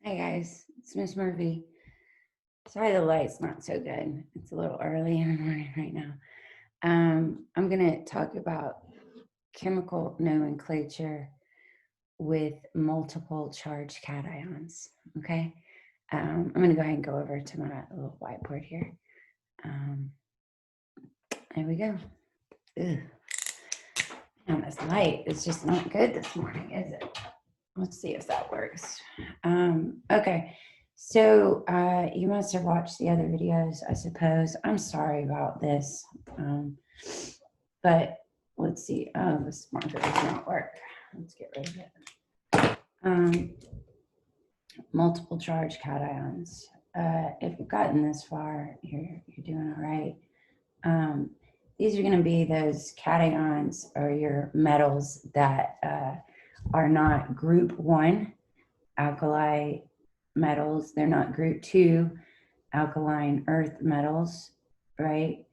Hey guys, it's Miss Murphy. Sorry the light's not so good. It's a little early in the morning right now. I'm going to talk about chemical nomenclature with multiple charged cations. Okay. I'm going to go ahead and go over to my little whiteboard here. There we go. Ugh. And this light is just not good this morning, is it? Let's see if that works. Okay. So you must have watched the other videos, I suppose. I'm sorry about this. But let's see. Oh, this marker does not work. Let's get rid of it. Multiple charge cations. If you've gotten this far, you're doing all right. These are going to be those cations or your metals that are not group 1 alkali metals. They're not group 2 alkaline earth metals, right?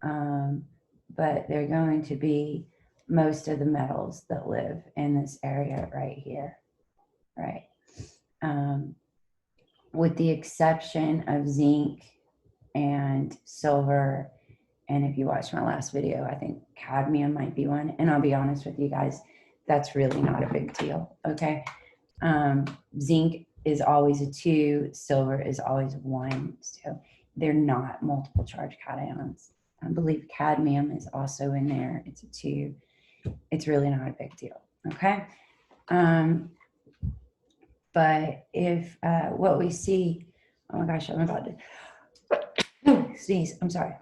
But they're going to be most of the metals that live in this area right here, right? With the exception of zinc and silver. And if you watched my last video, I think cadmium might be one. And I'll be honest with you guys, that's really not a big deal, okay? Zinc is always a 2, silver is always 1. So they're not multiple charge cations. I believe cadmium is also in there. It's a 2. It's really not a big deal, okay? But if what we see, oh my gosh, I'm about to sneeze, I'm sorry.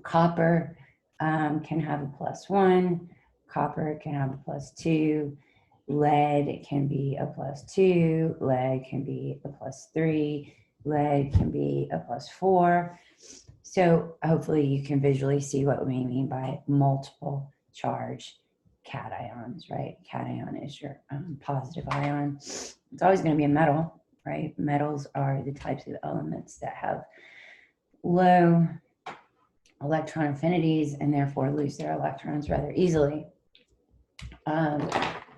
Copper can have a +1, copper can have a +2, lead can be a +2, lead can be a +3, lead can be a +4. So hopefully you can visually see what we mean by multiple charge cations, right? Cation is your positive ion. It's always going to be a metal, right? Metals are the types of elements that have low electron affinities and therefore lose their electrons rather easily.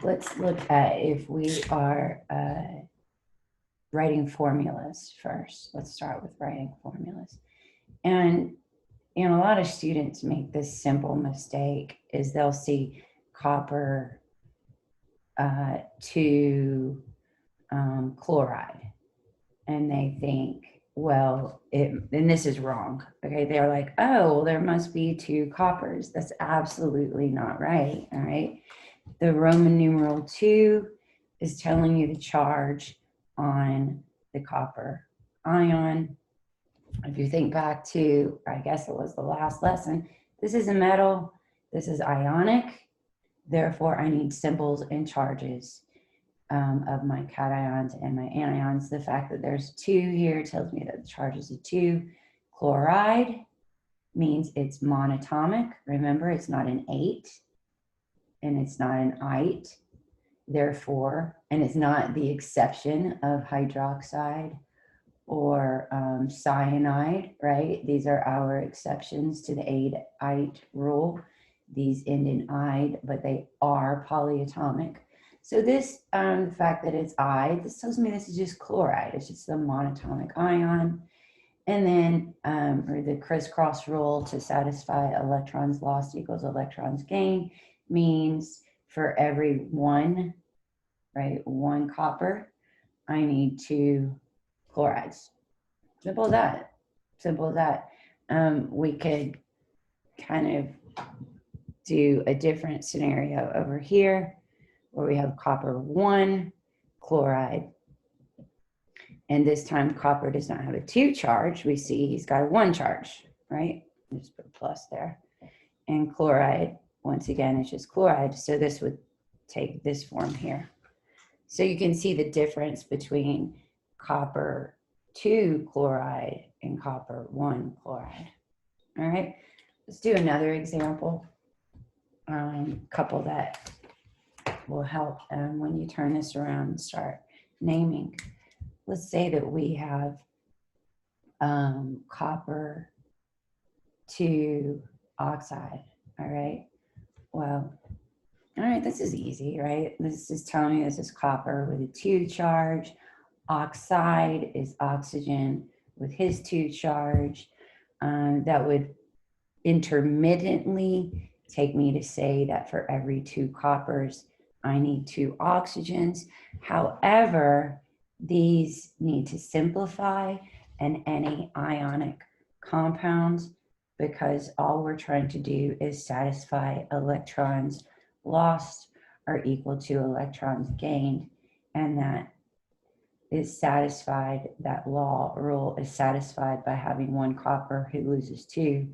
Let's look at if we are writing formulas first. Let's start with writing formulas. And a lot of students make this simple mistake is they'll see copper to chloride and they think, well, and this is wrong. Okay, they're like, oh, well, there must be 2 coppers. That's absolutely not right. All right. The Roman numeral 2 is telling you the charge on the copper ion. If you think back to, I guess it was the last lesson, this is a metal, this is ionic. Therefore, I need symbols and charges of my cations and my anions. The fact that there's 2 here tells me that the charge is a 2. Chloride means it's monatomic. Remember, it's not an 8 and it's not an ite. Therefore, and it's not the exception of hydroxide or cyanide, right? These are our exceptions to the 8-ite rule. These end in ide, but they are polyatomic. So this, the fact that it's ide, this tells me this is just chloride. It's just a monatomic ion. And then, or the crisscross rule to satisfy electrons lost equals electrons gained means for every 1, right, 1 copper, I need 2 chlorides. Simple as that. Simple as that. We could kind of do a different scenario over here where we have copper 1, chloride. And this time copper does not have a 2 charge. We see he's got a 1 charge, right? Just put a plus there. And chloride, once again, is just chloride. So this would take this form here. So you can see the difference between copper 2 chloride and copper 1 chloride. All right, let's do another example. Couple that will help when you turn this around and start naming. Let's say that we have copper 2 oxide. All right, well, all right, this is easy, right? This is telling me this is copper with a 2 charge Oxide is oxygen with his 2 charge. That would intermittently take me to say that for every 2 coppers, I need 2 oxygens. However, these need to simplify and any ionic compounds, because all we're trying to do is satisfy electrons lost are equal to electrons gained, and that is satisfied, that rule is satisfied by having 1 copper who loses 2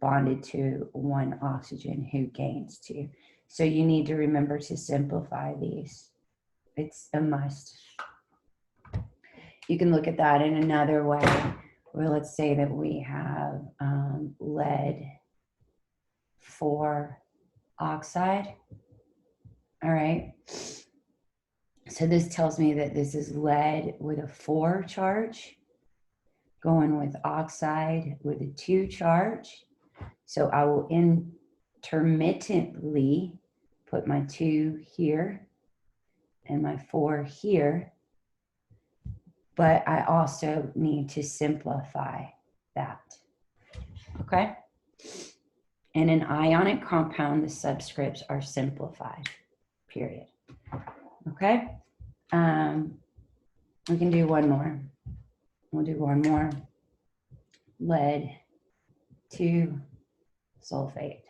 bonded to 1 oxygen who gains 2. So you need to remember to simplify these. It's a must. You can look at that in another way, where let's say that we have lead 4 oxide. All right. So this tells me that this is lead with a 4 charge going with oxide with a 2 charge. So I will intermittently put my 2 here and my 4 here, but I also need to simplify that. Okay? In an ionic compound, the subscripts are simplified, period. Okay? We can do one more. We'll do one more. Lead 2 sulfate,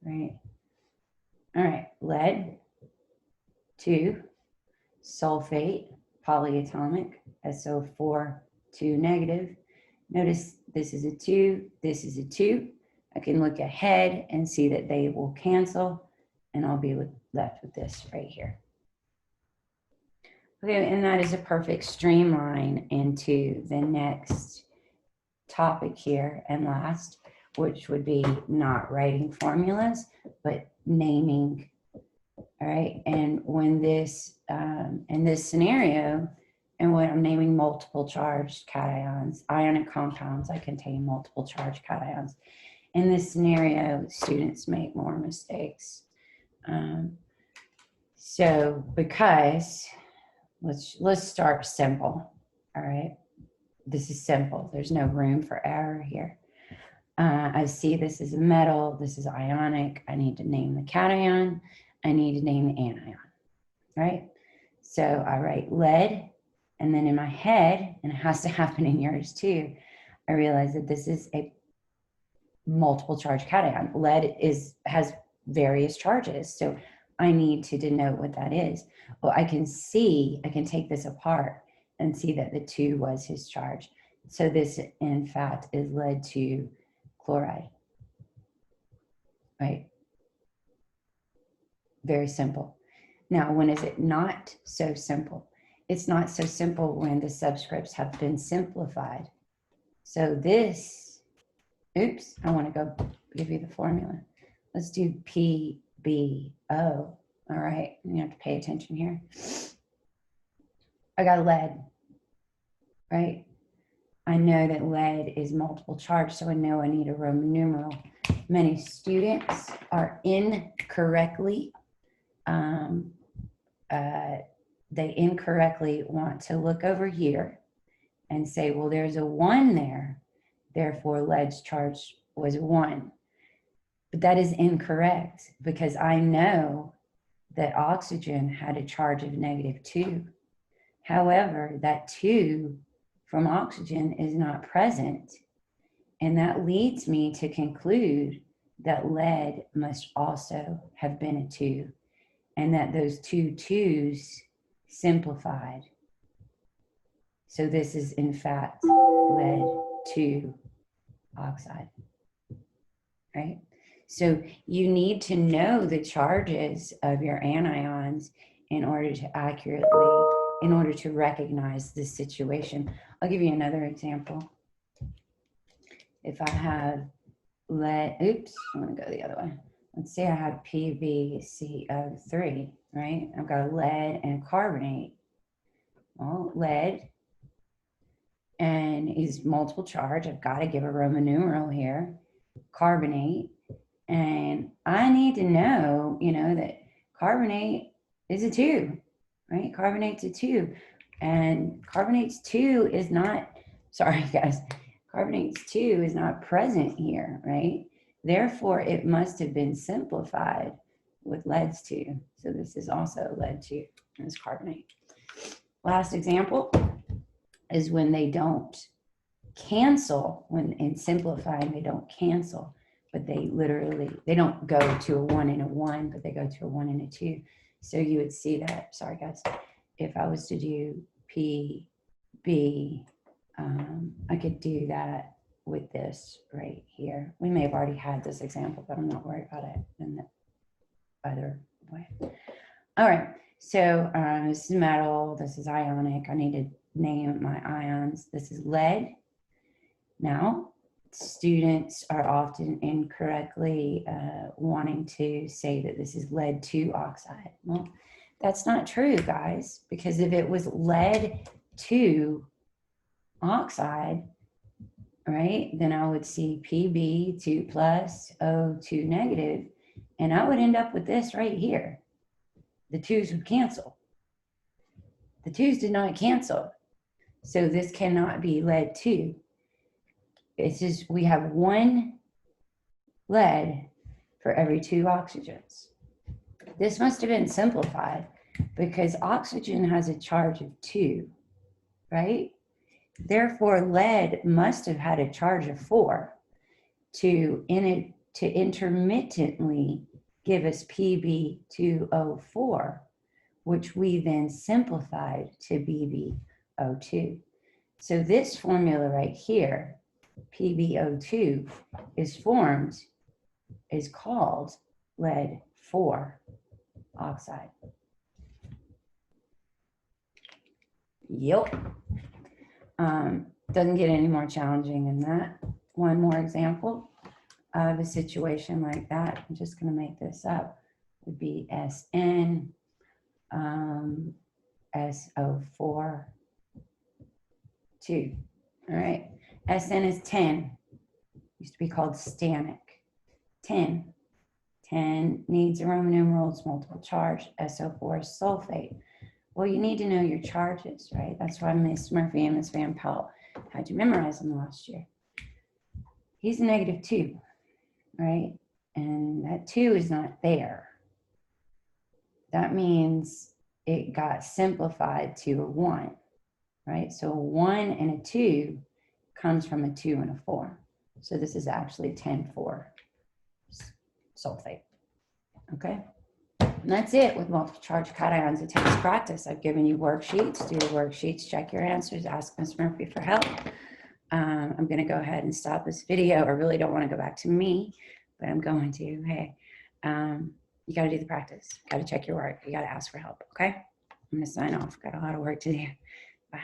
right? All right, lead 2 sulfate, polyatomic, SO4 2 negative. Notice this is a 2, this is a 2. I can look ahead and see that they will cancel, and I'll be left with this right here. Okay, and that is a perfect streamline into the next topic here and last, which would be not writing formulas, but naming. All right, and when this, in this scenario, and when I'm naming multiple charged cations, ionic compounds that contain multiple charged cations, in this scenario, students make more mistakes. So because, let's start simple, all right? This is simple. There's no room for error here. I see this is a metal. This is ionic. I need to name the cation. I need to name the anion, right? So I write lead, and then in my head, and it has to happen in yours too, I realize that this is a multiple charge cation. Lead has various charges, so I need to denote what that is. Well, I can take this apart and see that the 2 was his charge. So this, in fact, is lead 2 chloride, right? Very simple. Now, when is it not so simple? It's not so simple when the subscripts have been simplified. So this, oops, I want to go give you the formula. Let's do PbO. All right, you have to pay attention here. I got lead, right? I know that lead is multiple charge, so I know I need a Roman numeral. Many students are incorrectly, they incorrectly want to look over here and say, well, there's a 1 there, therefore lead's charge was 1. But that is incorrect, because I know that oxygen had a charge of -2. However, that 2 from oxygen is not present, and that leads me to conclude that lead must also have been a 2, and that those 2 2s simplified. So this is in fact lead 2 oxide, right? So you need to know the charges of your anions in order to recognize this situation. I'll give you another example. If I have lead, oops, I'm gonna go the other way. Let's say I have PbCO3, right? I've got a lead and a carbonate. Well, lead and is multiple charge. I've got to give a Roman numeral here. Carbonate, and I need to know, that carbonate is a 2, right? Carbonate's a 2. And carbonates 2 is not, sorry guys, carbonates 2 is not present here, right? Therefore, it must have been simplified with leads 2. So this is also lead 2, this carbonate. Last example is when they don't cancel, when in simplifying, they don't cancel, but they literally, they don't go to a 1 and a 1, but they go to a 1 and a 2. So you would see that, sorry guys, if I was to do PB, I could do that with this right here. We may have already had this example, but I'm not worried about it in the other way. All right, so this is metal, this is ionic. I need to name my ions. This is lead. Now, students are often incorrectly wanting to say that this is lead 2 oxide. Well, that's not true, guys, because if it was lead 2 oxide, right, then I would see Pb 2 plus O2 negative, and I would end up with this right here. The 2's would cancel. The 2's did not cancel. So this cannot be lead 2. It's just, we have 1 lead for every 2 oxygens. This must have been simplified because oxygen has a charge of 2, right? Therefore, lead must have had a charge of 4 to intermittently give us Pb2O4, which we then simplified to BbO2. So this formula right here, PbO2, is called lead 4 oxide. Yep. Doesn't get any more challenging than that. One more example of a situation like that, I'm just going to make this up, would be SN SO4 2. All right, SN is 10. Used to be called stannic. 10. 10 needs a Roman numerals, multiple charge. SO4 is sulfate. Well, you need to know your charges, right? That's why Miss Murphy and Miss Van Pelt had you memorize them last year. He's a negative 2, right? And that 2 is not there. That means it got simplified to a 1, right? So a 1 and a 2 comes from a 2 and a 4. So this is actually 10,4 sulfate, okay? And that's it with multiple charge cations. It takes practice. I've given you worksheets. Do your worksheets, check your answers, ask Ms. Murphy for help. I'm going to go ahead and stop this video. I really don't want to go back to me, but I'm going to. Hey, you got to do the practice. Got to check your work. You got to ask for help, okay? I'm going to sign off. Got a lot of work to do. Bye.